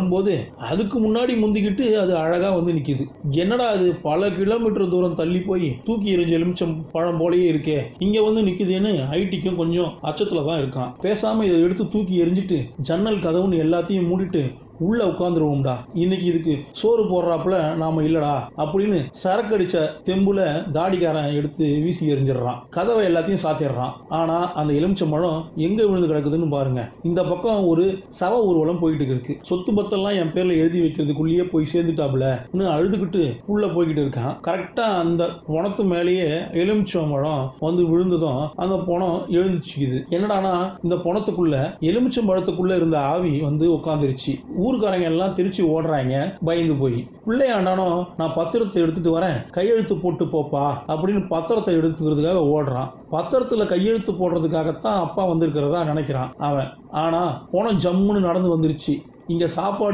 வரும்போது அதுக்கு முன்னாடி முந்திக்கிட்டு அது அழகா வந்து நிக்குது. என்னடா அது பல கிலோமீட்டர் தூரம் தள்ளி போய் தூக்கி எறிஞ்ச எலுமிச்சம் பழம் போலயே இருக்கே, இங்க வந்து நிக்குதுன்னு ஐடிக்கும் கொஞ்சம் அச்சத்துல தான் இருக்கான். பேசாம இதை எடுத்து தூக்கி எறிஞ்சிட்டு ஜன்னல் கதவுன்னு எல்லாத்தையும் மூடிட்டு உள்ள உட்காந்துருவோம்டா, இன்னைக்கு இதுக்கு சோறு போடுறாப்புல நாம இல்லடா அப்படின்னு சரக்கு அடிச்ச தெம்புல தாடிக்காரன் எடுத்து வீசி எறிஞ்சிடறான். கதவை எல்லாத்தையும் சாத்திடுறான். ஆனா அந்த எலுமிச்சம்பழம் எங்க விழுந்து கிடக்குதுன்னு பாருங்க. இந்த பக்கம் ஒரு சவ ஊர்வலம் போயிட்டு இருக்கு. சொத்து பத்தெல்லாம் என் பேர்ல எழுதி வைக்கிறதுக்குள்ளேயே போய் சேர்ந்துட்டாப்புல அழுதுகிட்டு உள்ள போய்கிட்டு இருக்கான். கரெக்டா அந்த பணத்து மேலேயே எலுமிச்சம்பழம் வந்து விழுந்ததும் அந்த பணம் எழுந்துச்சுக்குது. என்னடானா இந்த பணத்துக்குள்ள எலுமிச்சம்பழத்துக்குள்ள இருந்த ஆவி வந்து உட்காந்துருச்சு. ஊர்க்காரங்க எல்லாம் திருச்சி ஓடுறாங்க பயந்து போய். பிள்ளையாண்டானோ நான் பத்திரத்தை எடுத்துட்டு வரேன், கையெழுத்து போட்டு போப்பா அப்படின்னு பத்திரத்தை எடுத்துக்கிறதுக்காக ஓடுறான். பத்திரத்துல கையெழுத்து போடுறதுக்காகத்தான் அப்பா வந்திருக்கிறதா நினைக்கிறான் அவன். ஆனா போன ஜம்முன்னு நடந்து வந்துருச்சு. இங்க சாப்பாடு